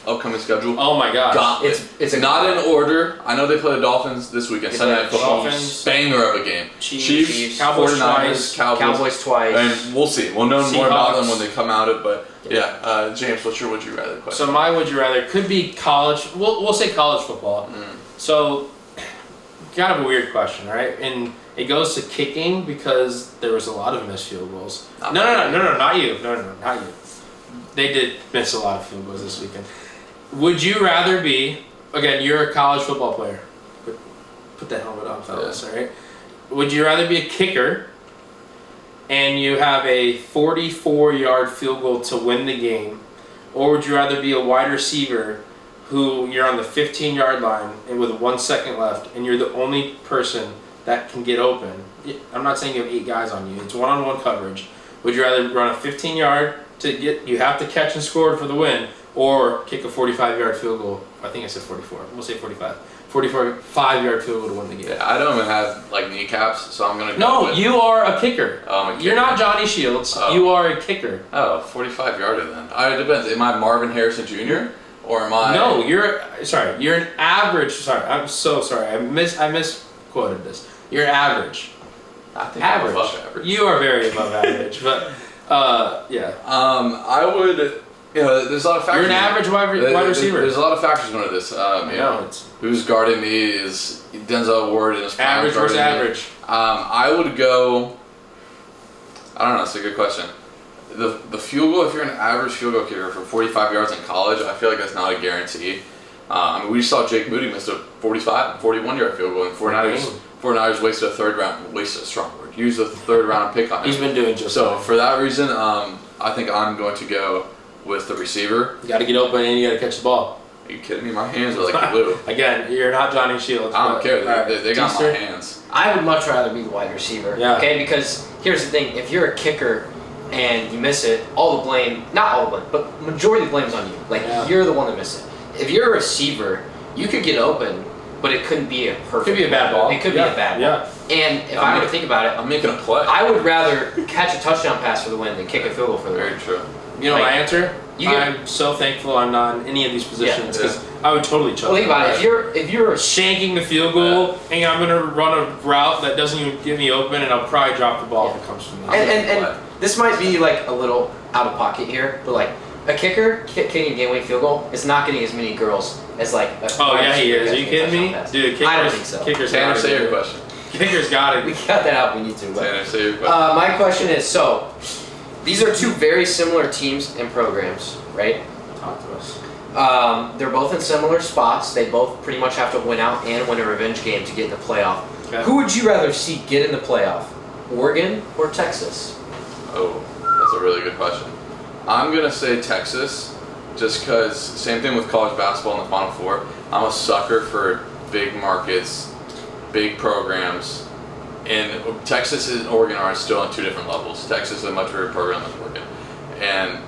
upcoming schedule, Oh my gosh. gauntlet. It's a not in order. I know they play the Dolphins this weekend. They Sunday play Night Football. Dolphins. Banger of a game. Chiefs, Cowboys 49ers, twice. Cowboys. Twice. And we'll see. We'll know more about them Seahawks. when they come out. But yeah, James, what's your would you rather question? So my would you rather could be college. We'll say college football. So kind of a weird question, right? And it goes to kicking because there was a lot of missed field goals. No, not you. No, not you. They did miss a lot of field goals this weekend. Would you rather be, again, you're a college football player. Put that helmet on, fellas, all right? Would you rather be a kicker and you have a 44-yard field goal to win the game, or would you rather be a wide receiver who you're on the 15-yard line and with 1 second left and you're the only person that can get open, I'm not saying you have 8 guys on you. It's one-on-one coverage. Would you rather run a 15-yard you have to catch and score for the win, or kick a 45-yard field goal? I think I said 44. We'll say 45. 45-yard field goal to win the game. Yeah, I don't even have like kneecaps, so I'm gonna. No, you are a kicker. Oh, I'm a kicker. You're not Johnny Shields. Oh. You are a kicker. Oh, 45-yarder then. It depends. Am I Marvin Harrison Jr. or am I? No, you're an average. Sorry, I'm so sorry. I misquoted this. You're average. I think I'm above average. You are very above average, but yeah. I would. There's a lot of factors. You're an average wide receiver. There's a lot of factors going into this. Who's guarding me is Denzel Ward in his prime. Average versus average. I would go. I don't know. It's a good question. The field goal, if you're an average field goal kicker for 45 yards in college, I feel like that's not a guarantee. We saw Jake Moody miss a 41-yard field goal, and 49ers wasted a third round. Wasted a strong word. Used a third round pick on him. He's been doing just so. fine. For that reason, I think I'm going to go with the receiver. You got to get open and you got to catch the ball. Are you kidding me? My hands are like glue. Again, you're not Johnny Shields. I don't care. They got my Easter? hands. I would much rather be the wide receiver. Yeah. Okay, because here's the thing: if you're a kicker and you miss it, all the blame, not all the blame, but majority of the blame's on you. Like you're the one that missed it. If you're a receiver, you could get open, but it couldn't be a perfect. Could be a bad ball. It could be a bad ball. Yeah. And if I were to think about it, I'm making a play. I would rather catch a touchdown pass for the win than kick a field goal for the win. Very true. You know Like, my answer? you get- I'm so thankful I'm not in any of these positions Yeah. because I would totally choke. Well, think about it. If you're Shanking the field goal and I'm gonna run a route that doesn't even get me open and I'll probably drop the ball if it comes from me. and this might be like a little out of pocket here, but like a kicker kicking a game-winning field goal is not getting as many girls as like. Oh yeah, he is. Are you kidding me, dude? I don't think so. Kickers Tanner, gotta say be your good. question. Kickers got We it. got that out. We need to. But, Tanner, say your question. my question is: so these are two very similar teams and programs, right? Talk to us. They're both in similar spots. They both pretty much have to win out and win a revenge game to get in the playoff. Okay. Who would you rather see get in the playoff, Oregon or Texas? Oh, that's a really good question. I'm gonna say Texas, just because same thing with college basketball in the Final Four. I'm a sucker for big markets, big programs, and Texas and Oregon are still on two different levels. Texas is a much bigger program than Oregon, and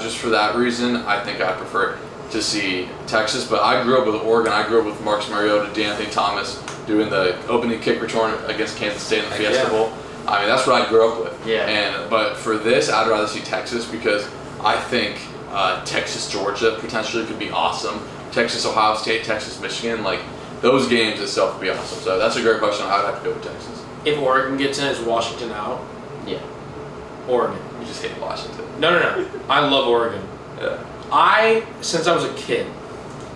just for that reason, I think I prefer to see Texas. But I grew up with Oregon. I grew up with Marcus Mariota, DeAnthony Thomas doing the opening kick return against Kansas State in the Fiesta Bowl. I mean, that's what I grew up with. Yeah. But for this, I'd rather see Texas because I think Texas Georgia potentially could be awesome. Texas Ohio State, Texas Michigan, like those games itself would be awesome. So that's a great question. I'd have to go with Texas. If Oregon gets in, is Washington out? Yeah. Oregon. You just hate Washington. No. I love Oregon. Yeah. Since I was a kid.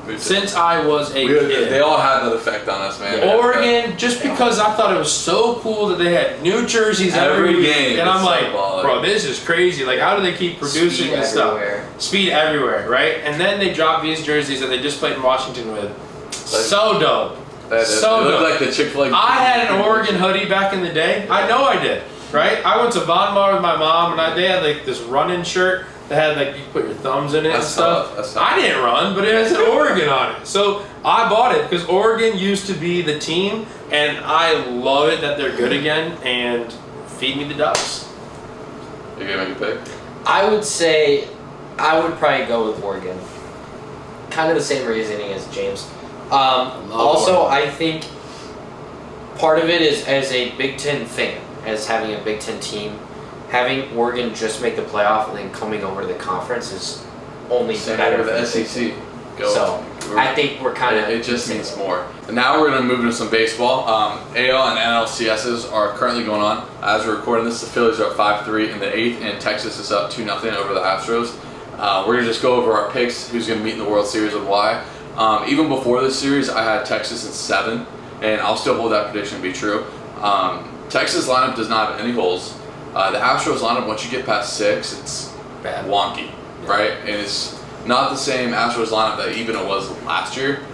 Me too. Since I was a kid. They all had that effect on us, man. Oregon, just because I thought it was so cool that they had new jerseys Every game, and I'm it's like, so baller. bro, this is crazy. Like, how do they keep producing Speed this everywhere. stuff? Speed everywhere, right? And then they dropped these jerseys that they just played in Washington with. So dope. They So look dope. like the Chick-fil-A. I had an Oregon hoodie back in the day. I know I did, right? I went to Von Mar with my mom, and they had like this running shirt that had like you put your thumbs in it and That's stuff. tough. That's tough. I didn't run, but it said Oregon on it, so I bought it because Oregon used to be the team, and I love it that they're good again. And feed me the Ducks. You gonna make a pick? I would say I would probably go with Oregon. Kind of the same reasoning as James. Also, Oregon. I think part of it is as a Big Ten fan, as having a Big Ten team, having Oregon just make the playoff and then coming over to the conference is only Same better with for the Big Ten. SEC. Go. So I think we're kind of. It just means more. And now we're going to move into some baseball. AL and NLCSs are currently going on. As we're recording this, the Phillies are up 5-3 in the 8th, and Texas is up 2-0 over the Astros. We're going to just go over our picks, who's going to meet in the World Series and why. Even before this series, I had Texas in 7, and I'll still hold that prediction to be true. Texas lineup does not have any holes. The Astros lineup, once you get past 6, it's Bad. wonky, right? And it's not the same Astros lineup that even it was last year.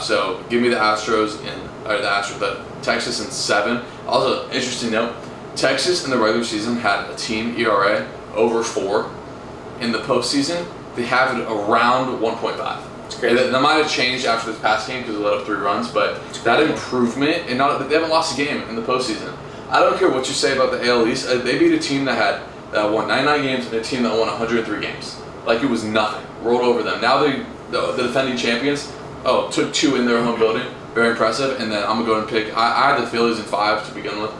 So give me the the Texas in 7. Also, interesting note, Texas in the regular season had a team ERA over 4. In the postseason, they have it around 1.5. It's crazy. That might have changed after this past game because they let up 3 runs, but that improvement, and they haven't lost a game in the postseason. I don't care what you say about the AL East. They beat a team that won 99 games and a team that won 103 games. Like it was nothing. Rolled over them. Now the defending champions, took 2 in their home building. Very impressive. And then I'm going to go and pick, I had the Phillies in 5 to begin with.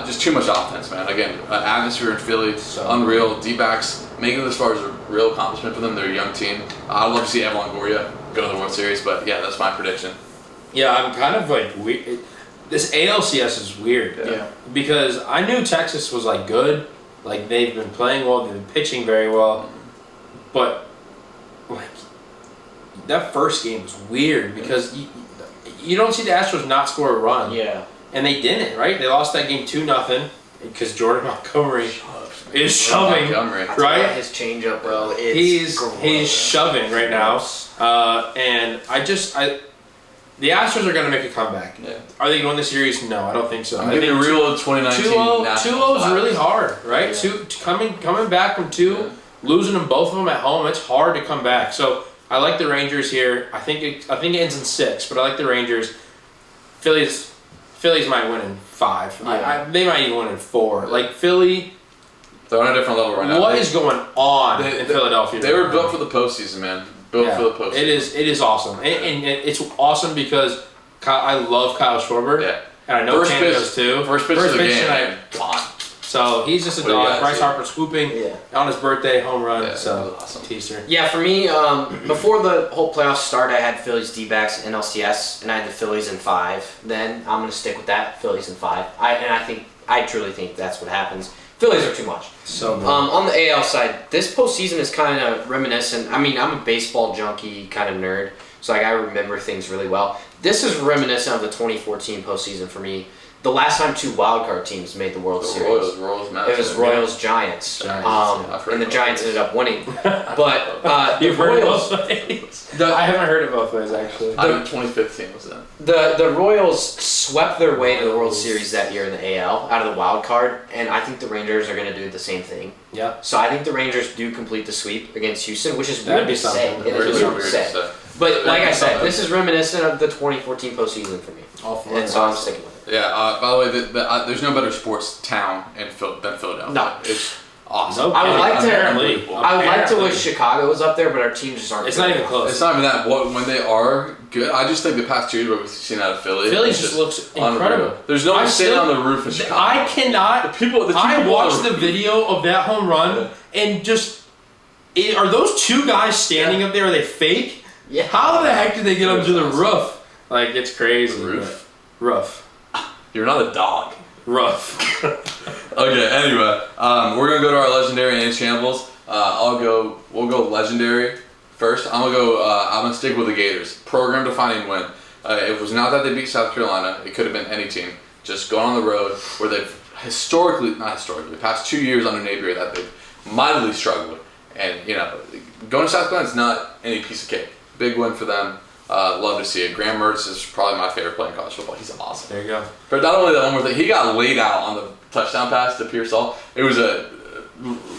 Just too much offense, man. Again, atmosphere in Philly, unreal. D-backs making it as far as a real accomplishment for them. They're a young team. I'd love to see Evan Longoria go to the World Series, but yeah, that's my prediction. Yeah, I'm kind of like weird. This ALCS is weird. Yeah. Because I knew Texas was like good, like they've been playing well, they've been pitching very well, but like that first game was weird because you don't see the Astros not score a run. Yeah. And they didn't, right? They lost that game 2-0 because Jordan Montgomery is shoving, right? His changeup, bro. He's shoving right now, and the Astros are going to make a comeback. Yeah. Are they going to win the series? No, I don't think so. I'm getting a real 2019 2-0 is really hard, right? Yeah. Coming back from 2, losing them both of them at home, it's hard to come back. So I like the Rangers here. I think it ends in 6, but I like the Rangers. Phillies might win in 5. Yeah. They might even win in 4. Like Philly. They're on a different level right now. What is going on in Philadelphia? They were built for the postseason, man. Built for the postseason. It is awesome, and it's awesome because I love Kyle Schwarber. Yeah. And I know Ken does too. First pitch of the game. tonight. Gone. So he's just a dog. Bryce Harper swooping on his birthday home run. Yeah, so awesome. teaser. Yeah, for me, before the whole playoffs start, I had Phillies D-backs in LCS, and I had the Phillies in 5. Then I'm going to stick with that, Phillies in 5. I truly think that's what happens. Phillies are too much. So good. On the AL side, this postseason is kind of reminiscent. I mean, I'm a baseball junkie kind of nerd, so I remember things really well. This is reminiscent of the 2014 postseason for me. The last time 2 wildcard teams made the World Series. Royals, it was Royals Giants. And the Giants ended up winning. But You've the heard it Royals, both ways. I haven't heard it both ways actually. I think 2015 was that. the Royals swept their way to the World Series that year in the AL out of the wild card, and I think the Rangers are going to do the same thing. Yeah. So I think the Rangers do complete the sweep against Houston, which is That'd weird be to say. something. It is weird to say. But like I said, this is reminiscent of the 2014 postseason for me. And so I'm sticking with it. Yeah, by the way, there's no better sports town than Philadelphia. No. It's awesome. I would like Apparently. I would like to wish Chicago was up there, but our teams just aren't. It's good not even enough. close. It's not even that. When they are good, I just think the past 2 years what we've seen out of Philly. Philly just looks incredible. Unreal. There's no one sitting on the roof in Chicago. I cannot. I watched the video of that home run and just. Are those 2 guys standing up there? Are they fake? Yeah. How the heck did they get up to the roof? Like it's crazy. The roof. Rough. You're not a dog. Rough. Okay. Anyway, we're gonna go to our legendary and shambles. We'll go legendary first. I'm gonna stick with the Gators. Program defining win. It was not that they beat South Carolina. It could have been any team. Just going on the road where they've the past 2 years under Napier that they've mightily struggled. And going to South Carolina is not any piece of cake. Big win for them. Love to see it. Graham Mertz is probably my favorite player in college football. He's awesome. There you go. But not only that, one more thing. He got laid out on the touchdown pass to Pierce Hall. It was a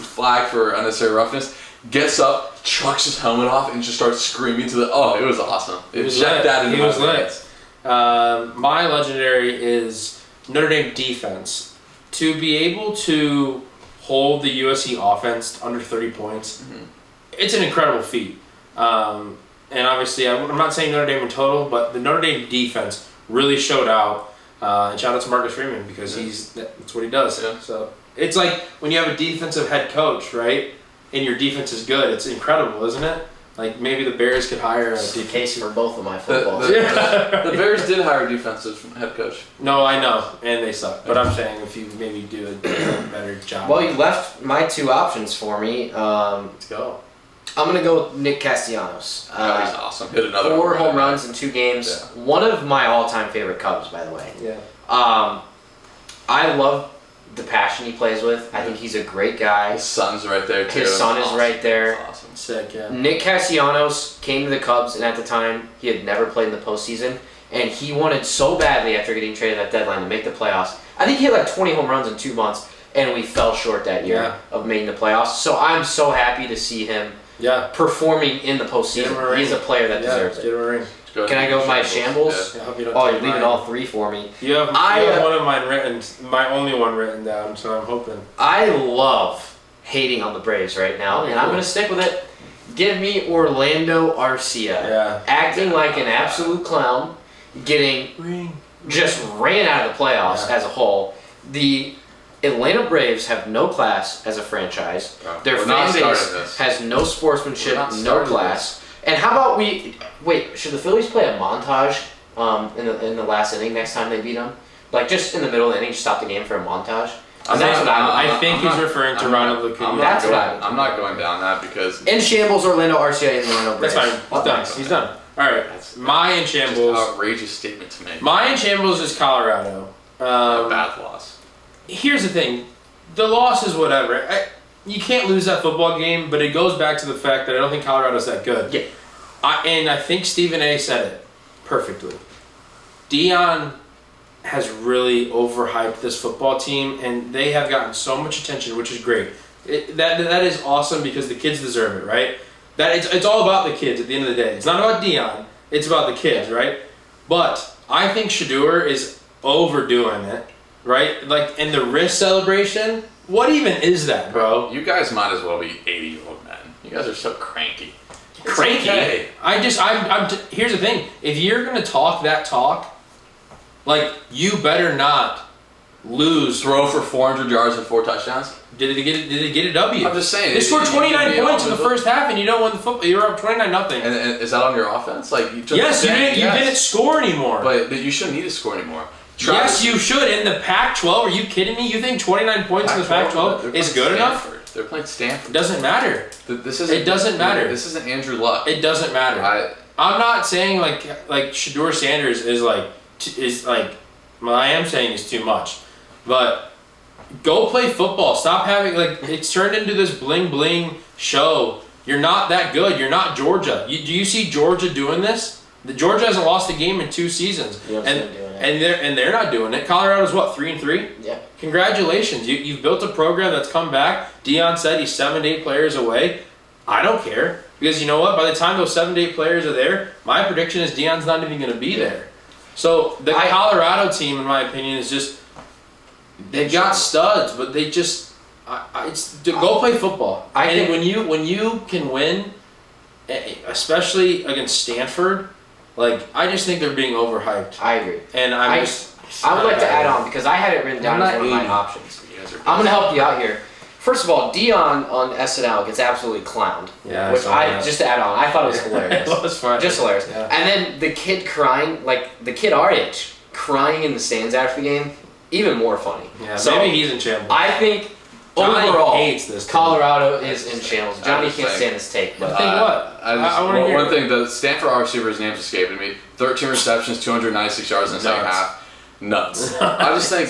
flag for unnecessary roughness. Gets up, chucks his helmet off, and just starts screaming to the. Oh, it was awesome. It was lit. He was lit. My legendary is Notre Dame defense. To be able to hold the USC offense under 30 points, it's an incredible feat. And obviously, I'm not saying Notre Dame in total, but the Notre Dame defense really showed out. And shout out to Marcus Freeman because that's what he does. Yeah. So it's like when you have a defensive head coach, right? And your defense is good. It's incredible, isn't it? Like maybe the Bears could hire a The case for both of my footballs. The Bears did hire a defensive head coach. No, I know, and they suck. But I'm saying if you maybe do a better job. Well, you left my 2 options for me. Let's go. I'm going to go with Nick Castellanos. He's awesome. Hit another 4 home runs in 2 games. Yeah. One of my all-time favorite Cubs, by the way. Yeah. I love the passion he plays with. I think he's a great guy. His son's right there, too. His son is right there. That's awesome. Sick, yeah. Nick Castellanos came to the Cubs, and at the time, he had never played in the postseason, and he wanted so badly after getting traded at deadline to make the playoffs. I think he had like 20 home runs in 2 months, and we fell short that year of making the playoffs. So I'm so happy to see him performing in the Get him a postseason. ring. He's a player that deserves Get it. him a ring. Can I go with my shambles? I hope you don't Oh, take you're leaving mine. all three for me. You have one of mine written, my only one written down, so I'm hoping. I love hating on the Braves right now, and I'm going to stick with it. Give me Orlando Arcia. Yeah. Acting like an absolute clown, getting just ran out of the playoffs as a whole. The Atlanta Braves have no class as a franchise. Their fan base has no sportsmanship, no class. And how about should the Phillies play a montage in the last inning next time they beat them? Like just in the middle of the inning, just stop the game for a montage? I think he's referring to Ronald Acuna. That's what I'm not going down that because in shambles, Orlando Arcia and Orlando Braves. That's fine. He's done. All right. My in shambles. Outrageous statement to make. My in shambles is Colorado. Bad loss. Here's the thing. The loss is whatever. You can't lose that football game, but it goes back to the fact that I don't think Colorado's that good. Yeah. I think Stephen A. said it perfectly. Deion has really overhyped this football team, and they have gotten so much attention, which is great. That is awesome because the kids deserve it, right? It's all about the kids at the end of the day. It's not about Deion. It's about the kids, right? But I think Shador is overdoing it, right? Like, in the wrist celebration, what even is that, bro? You guys might as well be 80-year-old men. You guys are so cranky. Cranky? Okay. Here's the thing. If you're going to talk that talk, like, you better not lose. Throw for 400 yards and 4 touchdowns? Did they get a W? I'm just saying. They scored 29 points in the first half, and you don't win the football. You're up 29-0. And is that on your offense? Like you didn't score anymore. But you shouldn't need to score anymore. Yes, you should. In the Pac-12, are you kidding me? You think 29 points in the Pac-12 is good enough? They're playing Stanford. It doesn't matter. It doesn't matter. This isn't Andrew Luck. It doesn't matter. I'm not saying like Shador Sanders is like well, I am saying is too much, but go play football. Stop having it's turned into this bling bling show. You're not that good. You're not Georgia. Do you see Georgia doing this? Georgia hasn't lost a game in 2 seasons, and they're not doing it. Colorado's what, 3-3? Yeah. Congratulations, you've built a program that's come back. Deion said he's 7 to 8 players away. I don't care because you know what? By the time those 7 to 8 players are there, my prediction is Deion's not even going to be there. So the Colorado team, in my opinion, is just they've got studs, but they just go play football. And when you can win, especially against Stanford. I just think they're being overhyped. I agree. And I would like to add on because I had it written down as one of my options. I'm going to help you out here. First of all, Deion on SNL gets absolutely clowned. Yeah. Just to add on, I thought it was hilarious. It was funny. Just hilarious. Yeah. And then the kid crying, the kid our age, crying in the stands after the game, even more funny. Yeah, so maybe he's in shambles. I think Johnny overall, hates this Colorado is in shambles. Johnny can't stand this take. But one thing, the Stanford wide receiver's name's escaping me. 13 receptions, 296 yards in the second half. Nuts. I just think,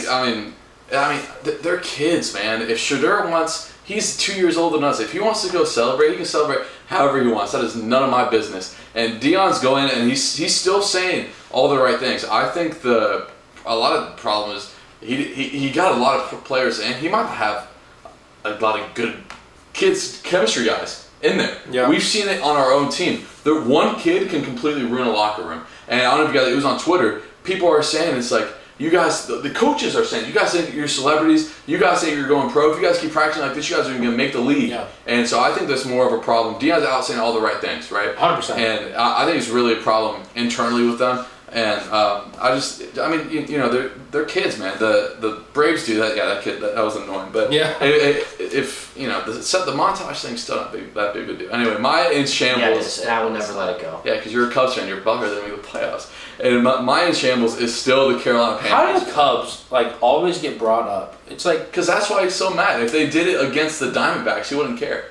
they're kids, man. If Shador wants, he's 2 years older than us. If he wants to go celebrate, he can celebrate however he wants. That is none of my business. And Deion's going, and he's still saying all the right things. I think a lot of the problem is he got a lot of players in. He might have a lot of good kids, chemistry guys in there. Yeah. We've seen it on our own team. One kid can completely ruin a locker room. And I don't know if you guys, it was on Twitter, people are saying it's like, you guys, the coaches are saying, you guys think you're celebrities, you guys think you're going pro, if you guys keep practicing like this, you guys are going to make the league. Yeah. And so I think that's more of a problem. Deion's out saying all the right things, right? 100%. And I think it's really a problem internally with them. And they're kids, man. The Braves do that. Yeah, that kid, that was annoying. But yeah, if the montage thing's still not that big of a deal. Anyway, my in shambles. Yeah, it is, and I will never let it go. Yeah, because you're a Cubs fan, you're bugger than me with playoffs. And my in shambles is still the Carolina Panthers. How do the Cubs always get brought up? It's because that's why he's so mad. If they did it against the Diamondbacks, he wouldn't care.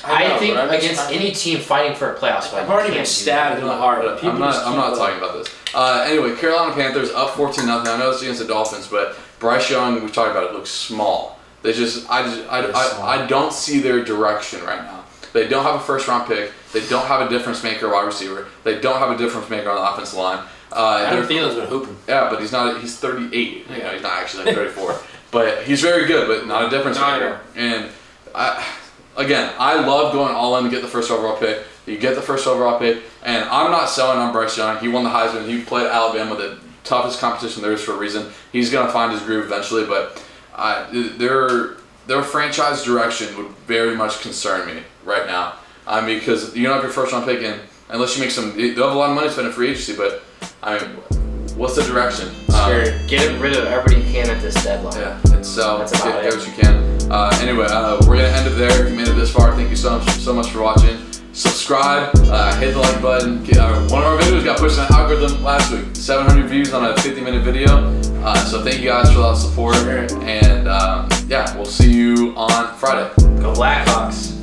I think against any team fighting for a playoff spot, I've already been stabbed in the heart. I'm not talking about this. Anyway, Carolina Panthers up 14-0. I know it's against the Dolphins, but Bryce Young, we talked about it, looks small. I don't see their direction right now. They don't have a first round pick. They don't have a difference maker wide receiver. They don't have a difference maker on the offensive line. Adam Thielen's been hooping. Yeah, but he's not. He's 38. You know, he's not actually 34. But he's very good, but not a difference maker. And again, I love going all in to get the first overall pick. You get the first overall pick, and I'm not selling on Bryce Young. He won the Heisman. He played at Alabama, the toughest competition there is for a reason. He's going to find his groove eventually, but their franchise direction would very much concern me right now. Because you don't have your first round pick, and unless you make you have a lot of money to spend in free agency, but what's the direction? Get rid of everybody you can at this deadline. Yeah, and so That's about get it. what you can. Anyway, we're gonna end it there. If you made it this far, thank you so much for watching. Subscribe, hit the like button. One of our videos got pushed in the algorithm last week. 700 views on a 50-minute video. So thank you guys for that support. And yeah, we'll see you on Friday. Go Blackhawks.